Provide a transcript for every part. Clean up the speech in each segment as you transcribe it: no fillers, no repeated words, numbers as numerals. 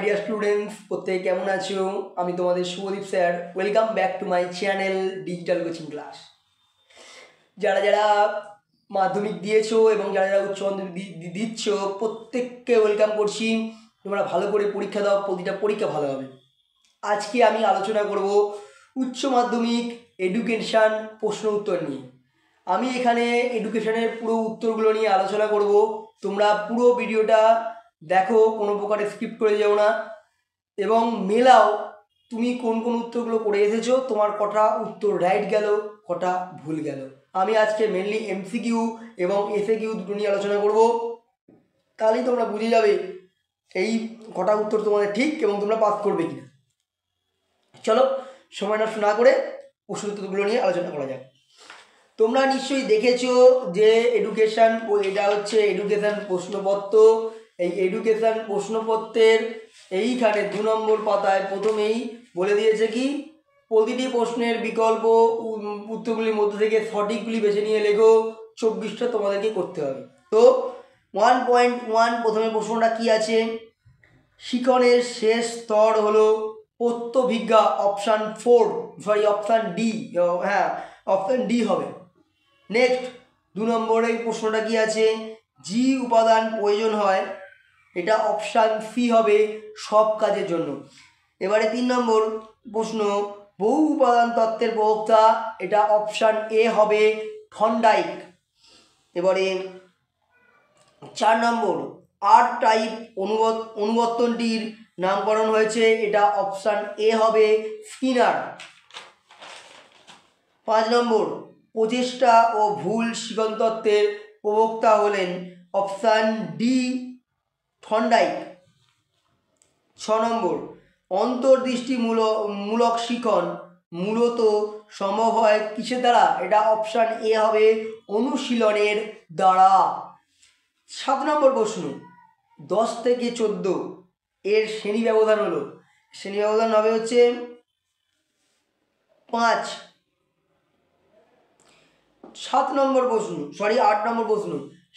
Dear students, প্রত্যেকে কেমন আছো? আমি তোমাদের Shubhadeep sir. Welcome back to my channel digital coaching class. যারা যারা মাধ্যমিক দিয়েছো এবং যারা যারা উচ্চ মাধ্যমিক দিচ্ছ, প্রত্যেককে ওয়েলকাম করছি। তোমরা ভালো করে পরীক্ষা দাও, প্রতিটা পরীক্ষা ভালো হবে। আজকে আমি আলোচনা করব উচ্চ মাধ্যমিক এডুকেশান প্রশ্ন উত্তর নিয়ে। আমি এখানে এডুকেশনের পুরো উত্তরগুলো নিয়ে আলোচনা করব। তোমরা পুরো ভিডিওটা দেখো, কোনো প্রকারে স্কিপ করে যাও না, এবং মেলাও তুমি কোন কোন উত্তরগুলো করে এসেছো, তোমার কটা উত্তর রাইট গেল, কটা ভুল গেল। আমি আজকে মেনলি এমসিকিউ এবং এসএকিউ দুটো নিয়ে আলোচনা করব। তাহলেই তোমরা বুঝে যাবে এই কটা উত্তর তোমাদের ঠিক এবং তোমরা পাস করবে কিনা। চলো সময় নষ্ট না করে প্রশ্ন উত্তরগুলো নিয়ে আলোচনা করা যাক। তোমরা নিশ্চয়ই দেখেছো যে এডুকেশান, এটা হচ্ছে এডুকেশান প্রশ্নপত্র। এই এডুকেশান প্রশ্নপত্রের এইখানে 2 নম্বর পাতায় প্রথমেই বলে দিয়েছে কি, প্রতিটি প্রশ্নের বিকল্প উত্তরগুলির মধ্যে থেকে সঠিকগুলি বেছে নিয়ে লেখো। 24টা তোমাদেরকে করতে হবে। তো 1.1 প্রথমে প্রশ্নটা কি আছে, শিখনের শেষ স্তর হলো পত্যভিজ্ঞা। অপশান ডি, হ্যাঁ অপশান ডি হবে। নেক্সট 2 নম্বরের প্রশ্নটা কি আছে, জি উপাদান প্রয়োজন হয়, এটা অপশান সি হবে সব কাজের জন্য। এবারে 3 নম্বর প্রশ্ন, বহু উপাদান তত্ত্বের প্রবক্তা, এটা অপশান এ হবে থর্নডাইক। এবারে 4 নম্বর, আর টাইপ অনুবর্তনটির নামকরণ হয়েছে, এটা অপশান এ হবে স্কিনার। 5 নম্বর, প্রচেষ্টা ও ভুল শিখন তত্ত্বের প্রবক্তা হলেন অপশান ডি থর্নডাইক। 6 নম্বর, অন্তর্দৃষ্টিমূলক শিখন মূলত সম্ভব হয় কিসের দ্বারা, এটা অপশান এ হবে অনুশীলনের দ্বারা। 7 নম্বর প্রশ্ন, 10 থেকে 14 এর শ্রেণী ব্যবধান হলো, শ্রেণী ব্যবধান হবে হচ্ছে 5। 8 নম্বর প্রশ্ন,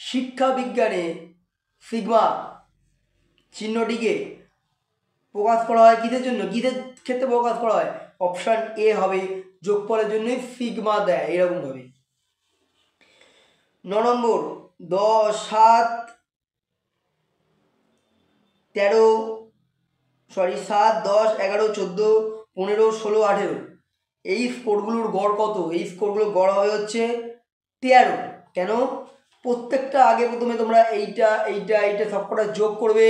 শিক্ষা বিজ্ঞানে সিগমা চিহ্নটিকে প্রকাশ করা হয় কিসের জন্য, কিসের ক্ষেত্রে প্রকাশ করা হয়, অপশান এ হবে যোগফলের জন্যই সিগমা দেয় এরকমভাবে। 9 নম্বর, 7, 10, 11, 14, 15, 16, 18 এই স্কোরগুলোর গড় কত, এই স্কোরগুলোর গড় হবে হচ্ছে 13। কেন, প্রত্যেকটা আগে প্রথমে তোমরা এইটা সবকটা যোগ করবে,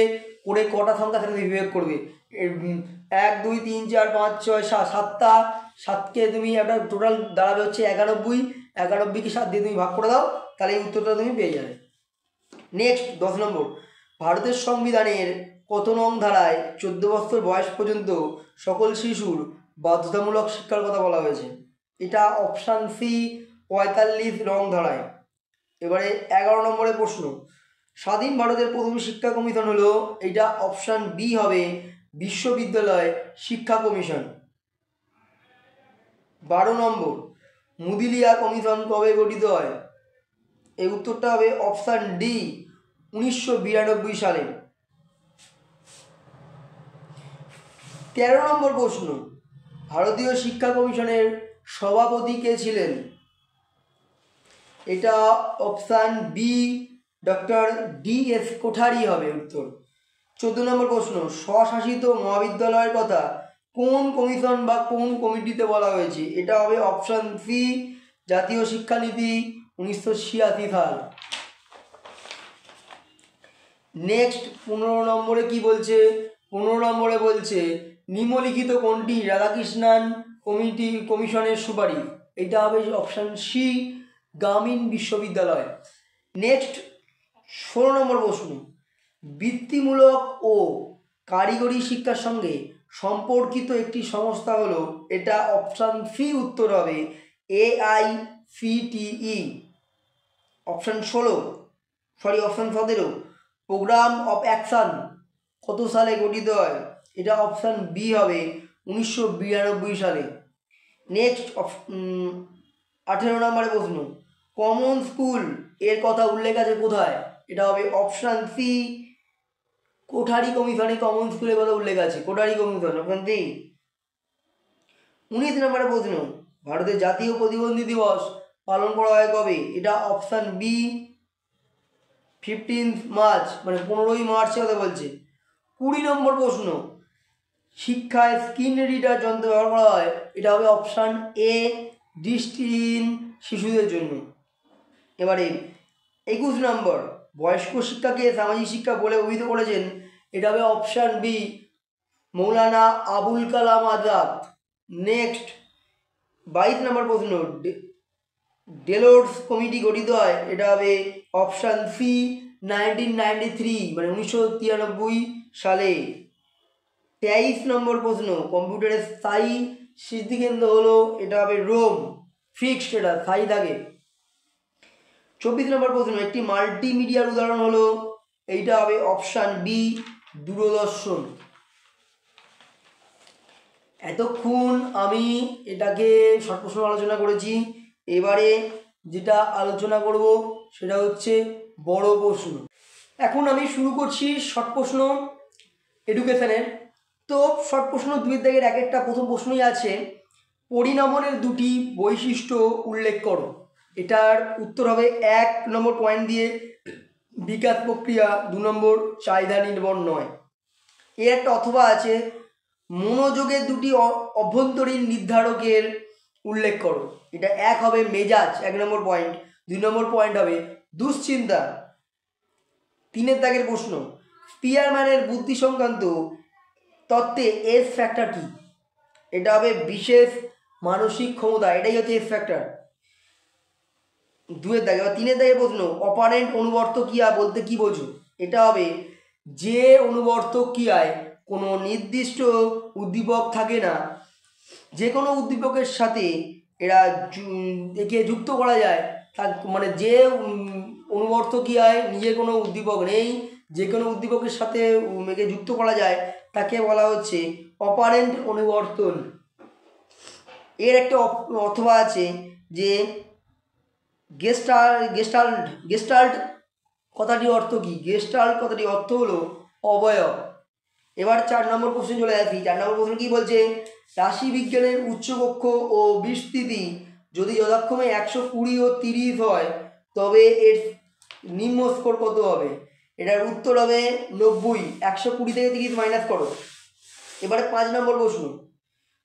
করে কটা সংখ্যার সাথে বিভাগ করবে। 1, 2, 3, 4, 5, 6, 7, 7টা, 7কে তুমি একটা টোটাল দাঁড়াবে হচ্ছে 91, 91কে 7 দিয়ে তুমি ভাগ করে দাও, তাহলে এই উত্তরটা তুমি পেয়ে যাবে। নেক্সট 10 নম্বর, ভারতের সংবিধানের কত নং ধারায় 14 বছর বয়স পর্যন্ত সকল শিশুর বাধ্যতামূলক শিক্ষার কথা বলা হয়েছে, এটা অপশান সি 45 নং ধারায়। এবারে 11 নম্বরের প্রশ্ন, স্বাধীন ভারতের প্রথম শিক্ষা কমিশন হলো, এটা অপশান বি হবে বিশ্ববিদ্যালয় শিক্ষা কমিশন। 12 নম্বর, মুদিলিয়া কমিশন কবে গঠিত হয়, এই উত্তরটা হবে অপশান ডি 1992 সালে। 13 নম্বর প্রশ্ন, ভারতীয় শিক্ষা কমিশনের সভাপতি কে ছিলেন, এটা option B doctor D S. Kothari হবে উত্তর। 14 নম্বর প্রশ্ন, স্বশাসিত মহাবিদ্যালয়ের কথা কোন কমিশন বা কোন কমিটিতে বলা হয়েছে, এটা হবে অপশান সি জাতীয় শিক্ষানীতি 1986 সাল। নেক্সট 15 নম্বরে কি বলছে, 15 নম্বরে বলছে নিম্নলিখিত কোনটি রাধাকৃষ্ণান কমিশনের সুপারিশ, এটা হবে অপশান সি গ্রামীণ বিশ্ববিদ্যালয়। নেক্সট 16 নম্বর প্রশ্ন, বৃত্তিমূলক ও কারিগরি শিক্ষার সঙ্গে সম্পর্কিত একটি সংস্থা হলো, এটা অপশান সি উত্তর হবে AICTE। Option 17 program of action কত সালে গঠিত হয়, এটা অপশান বি হবে 1992 সালে। নেক্সট 18 নম্বরের প্রশ্ন, কমন স্কুল এর কথা উল্লেখ আছে কোথায়, এটা হবে অপশান সি কোঠারি কমিশনে কমন স্কুলের কথা উল্লেখ আছে। Kothari commission option 3। 19 নম্বরের প্রশ্ন, ভারতের জাতীয় প্রতিবন্ধী দিবস পালন করা হয় কবে? এটা অপশান বি 15 মার্চ, মানে 15ই মার্চের কথা বলছে। 20 নম্বর প্রশ্ন, শিক্ষায় স্ক্রিন রিডার যন্ত্র ব্যবহার করা হয়, এটা হবে অপশান এ দৃষ্টিহীন শিশুদের জন্য। এবারে 21 নম্বর, বয়স্ক শিক্ষাকে সামাজিক শিক্ষা বলে অভিহিত করেছেন, এটা হবে option B Maulana Abul Kalam Azad. Next 22 নম্বর প্রশ্ন, ডেলোর্স কমিটি গঠিত হয়, এটা হবে অপশান সি 1993, মানে 1993 সালে। 23 নম্বর প্রশ্ন, কম্পিউটারের স্থায়ী স্মৃতিকেন্দ্র হলো, এটা হবে রোম, ফিক্সড, এটা স্থায়ী থাকে। 24 নম্বর প্রশ্ন, একটি মাল্টিমিডিয়ার উদাহরণ হলো, এইটা হবে অপশান বি দূরদর্শন। এতক্ষণ আমি এটাকে শর্ট প্রশ্ন আলোচনা করেছি। এবারে যেটা আলোচনা করব সেটা হচ্ছে বড় প্রশ্ন। এখন আমি শুরু করছি শর্ট প্রশ্ন এডুকেশনের। তো শর্ট প্রশ্ন 2 দাগের এক একটা প্রথম প্রশ্নই আছে, পরিণমনের দুটি বৈশিষ্ট্য উল্লেখ করো। এটার উত্তর হবে 1 নম্বর পয়েন্ট দিয়ে বিকাশ প্রক্রিয়া, 2 নম্বর চাহিদা নির্ভর নয়। এর একটা অথবা আছে, মনোযোগের দুটি অভ্যন্তরীণ নির্ধারকের উল্লেখ করো। এটা 1 হবে মেজাজ, 1 নম্বর পয়েন্ট। 2 নম্বর পয়েন্ট হবে দুশ্চিন্তা। 3 দাগের প্রশ্ন, স্পিয়ারম্যানের বুদ্ধি সংক্রান্ত তত্ত্বে এস ফ্যাক্টর কি? এটা হবে বিশেষ মানসিক ক্ষমতা, এটাই হচ্ছে এস ফ্যাক্টর। 2 দাগে বা 3 দাগের প্রশ্ন, অপারেন্ট অনুবর্তক ক্রিয়া বলতে কি বোঝো? এটা হবে যে অনুবর্তক ক্রিয়ায় কোনো নির্দিষ্ট উদ্দীপক থাকে না, যে কোনো উদ্দীপকের সাথে একে যুক্ত করা যায়, মানে যে অনুবর্তক ক্রিয়ায় নিজের কোনো উদ্দীপক নেই, যে কোনো উদ্দীপকের সাথে একে যুক্ত করা যায়, তাকে বলা হচ্ছে অপারেন্ট অনুবর্তন। এর একটা অথবা আছে যে গেস্টাল্ট কথাটির অর্থ কি? গেস্টাল্ট কথাটির অর্থ হলো অবয়ব। এবার 4 নম্বর কোশ্চেন চলে আসি। 4 নম্বর কোশ্চেন কি বলছে, রাশি বিজ্ঞানের উচ্চকক্ষ ও বিস্তৃতি যদি যথাক্রমে 120 ও 30 হয়, তবে এর নিম্ন স্কোর কত হবে? এটার উত্তর হবে 90। 120 থেকে 30 মাইনাস করো। এবারে 5 নম্বর প্রশ্ন,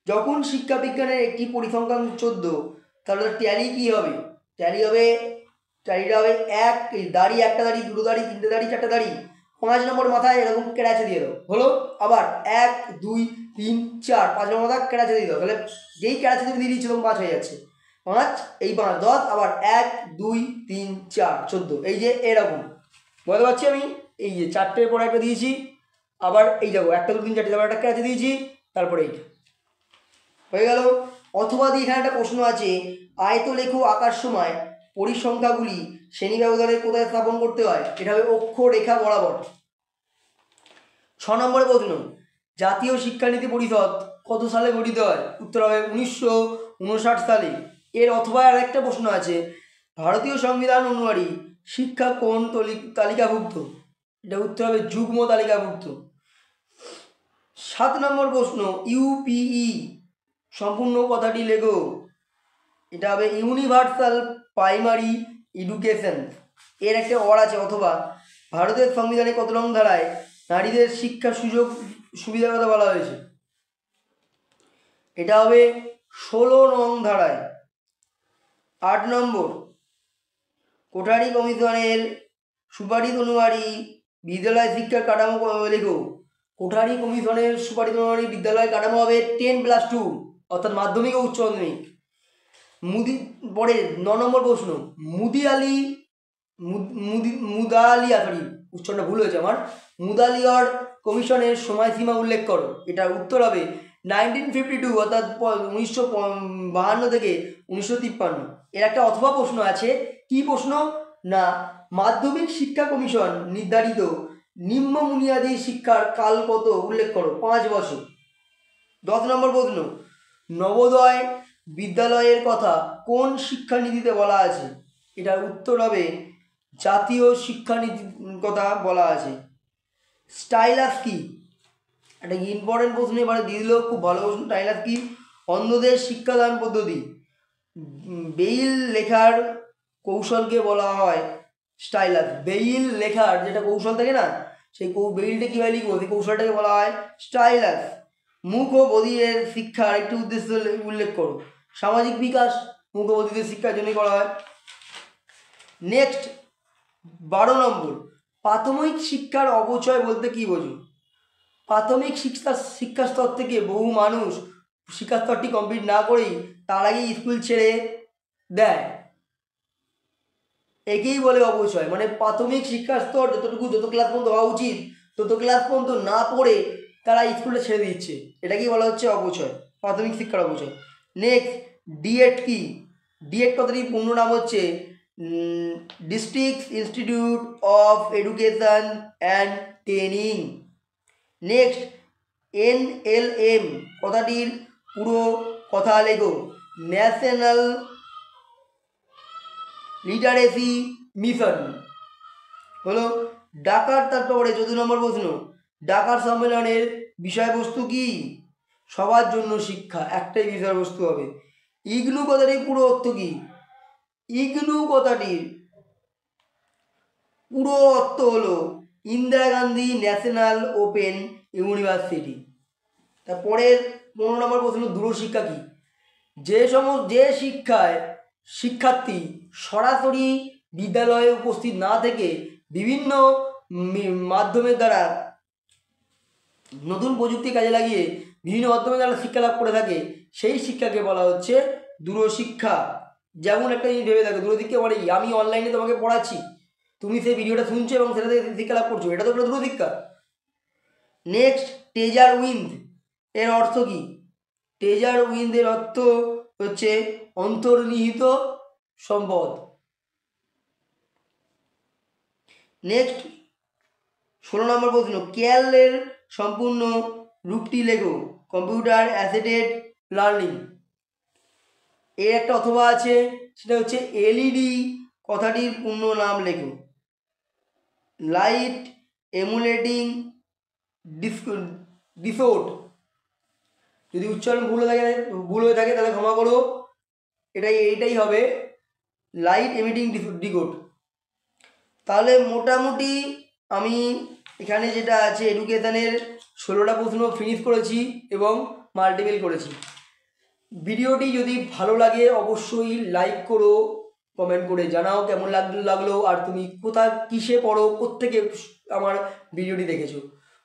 যখন শিক্ষা বিজ্ঞানের একটি পরিসংখ্যান 14, তাহলে ট্যালি কি হবে? ট্যালিটা হবে এক দাড়ি, একটা দাড়ি, দুটো দাড়ি, তিনটে দাড়ি, চারটে দাড়ি, 5 নম্বর মাথায় এরকম কেড়াচে দিয়ে দাও, হলো। আবার 1 2 3 4, 5 নম্বর মাথা কেড়াচে দিয়ে দাও, তাহলে যেই কেড়াচে তুমি দিয়ে দিচ্ছ তখন 5 হয়ে যাচ্ছে। 5 এই 5 10, আবার 1 2 3 4 14, এই যে এরকম বলতে পারছি আমি। এই যে 4টের পর একটা দিয়েছি, আবার এই যাবো 1 2 3 4, তারপর একটা কেড়াচে দিয়েছি, তারপরে এইটা হয়ে গেল। অথবা দিয়ে এখানে একটা প্রশ্ন আছে, আয়তলেখ আঁকার সময় পরিসংখ্যাগুলি শ্রেণী ব্যবধানে কোথায় স্থাপন করতে হয়? এটা হবে অক্ষরেখা বরাবর। 6 নম্বরে প্রশ্ন, জাতীয় শিক্ষানীতি পরিষদ কত সালে গঠিত হয়? উত্তর হবে 1959 সালে। এর অথবা আর একটা প্রশ্ন আছে, ভারতীয় সংবিধান অনুযায়ী শিক্ষা কোন তালিকাভুক্ত? এটা উত্তর হবে যুগ্ম তালিকাভুক্ত। 7 নম্বর প্রশ্ন, ইউপিই সম্পূর্ণ কথাটি লেখো। এটা হবে ইউনিভার্সাল প্রাইমারি এডুকেশন। এর একটা অর আছে অথবা, ভারতের সংবিধানে কত নং ধারায় নারীদের শিক্ষার সুযোগ সুবিধার কথা বলা হয়েছে? এটা হবে 16 নং ধারায়। 8 নম্বর, কোঠারি কমিশনের সুপারিশ অনুযায়ী বিদ্যালয় শিক্ষার কাঠামো লেখো। কোঠারি কমিশনের সুপারিশ অনুযায়ী বিদ্যালয়ের কাঠামো হবে 10+2, অর্থাৎ মাধ্যমিক ও উচ্চ মাধ্যমিক। পরে 9 নম্বর প্রশ্ন, উচ্চারণটা ভুল হয়েছে আমার, মুদালিয়ার কমিশনের সময়সীমা উল্লেখ করো। এটার উত্তর হবে 1952, অর্থাৎ 1952 থেকে 1953। এর একটা অথবা প্রশ্ন আছে, কি প্রশ্ন না, মাধ্যমিক শিক্ষা কমিশন নির্ধারিত নিম্ন বুনিয়াদী শিক্ষার কাল কত উল্লেখ করো। 5 বছর। 10 নম্বর প্রশ্ন, নবোদয় বিদ্যালয়ের কথা কোন শিক্ষানীতিতে বলা আছে? এটার উত্তর হবে জাতীয় শিক্ষানীতির কথা বলা আছে। স্টাইলাস কি? একটা ইম্পর্টেন্ট প্রশ্ন এবারে দিয়ে দিল, খুব ভালো প্রশ্ন। স্টাইলাস কি? অন্ধদের শিক্ষাদান পদ্ধতি। বেইল লেখার কৌশলকে বলা হয় স্টাইলাস। বেইল লেখার যেটা কৌশল থাকে না, সেই বেইলটা কীভাবে লিখবো সেই কৌশলটাকে বলা হয় স্টাইলাস। মুখ ও বধিরের শিক্ষার একটি উদ্দেশ্য উল্লেখ করো। সামাজিক বিকাশ মুখ ও বধিরের শিক্ষার জন্যই করা হয়। নেক্সট 12 নম্বর, প্রাথমিক শিক্ষার অপচয় বলতে কী বোঝো? প্রাথমিক শিক্ষা স্তর থেকে বহু মানুষ শিক্ষা স্তরটি কমপ্লিট না করেই তার আগেই স্কুল ছেড়ে দেয়, একেই বলে অপচয়। মানে প্রাথমিক শিক্ষা স্তর যত ক্লাস পর্যন্ত হওয়া উচিত তত ক্লাস পর্যন্ত না পড়ে তারা স্কুলে ছেড়ে দিচ্ছে, এটাকেই বলা হচ্ছে অপচয়, প্রাথমিক শিক্ষার অপচয়। নেক্সট, ডিএড কি? ডিএড কথাটির পূর্ণ নাম হচ্ছে district institute of education and training. Next, NLM কথাটির পুরো কথা লেখো। ন্যাশনাল লিটারেসি মিশন হলো। ডাকার, তারপরে 14 নম্বর প্রশ্ন, ডাকার সম্মেলনের বিষয়বস্তু কি? সবার জন্য শিক্ষা, একটাই বিষয়বস্তু হবে। ইগনু কথাটির পুরো অর্থ কি? ইগনু কথাটির পুরো অর্থ হলো Indira Gandhi national open university. তারপরের 15 নম্বর প্রশ্ন, দূরশিক্ষা কি? যে শিক্ষায় শিক্ষার্থী সরাসরি বিদ্যালয়ে উপস্থিত না থেকে বিভিন্ন মাধ্যমের দ্বারা, নতুন প্রযুক্তি কাজে লাগিয়ে বিভিন্ন মাধ্যমের দ্বারা শিক্ষা লাভ করে থাকে, সেই শিক্ষাকে বলা হচ্ছে দূরশিক্ষা। যেমন একটা জিনিস ভেবে দেখো, দূরশিক্ষা মানে আমি অনলাইনে তোমাকে পড়াচ্ছি, তুমি সেই ভিডিওটা শুনছো এবং সেটা থেকে শিক্ষা লাভ করছো, এটা তো একটা দূরশিক্ষা। নেক্সট, ট্রেজার উইন্ড এর অর্থ কি? ট্রেজার উইন্ডের অর্থ হচ্ছে অন্তর্নিহিত সম্পদ। নেক্সট 16 নম্বর প্রশ্ন, কেএল-এর সম্পূর্ণ রূপটি লেখো। Computer assisted learning. এর একটা অথবা আছে, সেটা হচ্ছে এলইডি কথাটির পূর্ণ নাম লেখো। লাইট এমুলেটিং ডিসোড। যদি উচ্চারণ ভুল হয়ে থাকে তাহলে ক্ষমা করো, এইটাই হবে লাইট এমিটিং ডিকোড। তাহলে মোটামুটি আমি এখানে যেটা আছে এডুকেশনের 16টা প্রশ্ন ফিনিশ করেছি এবং মাল্টিপল করেছি। ভিডিওটি যদি ভালো লাগে অবশ্যই লাইক করো, কমেন্ট করে জানাও কেমন লাগলো, আর তুমি কোথায় কিসে পড়ো, কোত্থেকে আমার ভিডিওটি দেখেছো।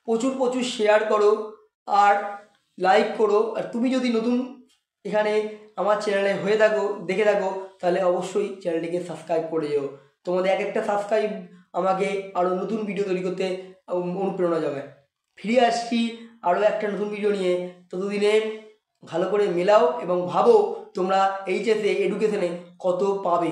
প্রচুর শেয়ার করো আর লাইক করো। আর তুমি যদি নতুন এখানে আমার চ্যানেলে দেখে থাকো তাহলে অবশ্যই চ্যানেলটিকে সাবস্ক্রাইব করে যেও। তোমাদের একটা সাবস্ক্রাইব আমাকে আরও নতুন ভিডিও তৈরি করতে অনুপ্রেরণা যোগায়। ফিরে আসছি আরও একটা নতুন ভিডিও নিয়ে। ততদিনে ভালো করে মেলাও এবং ভাবো তোমরা এইচএসে এডুকেশনে কত পাবে।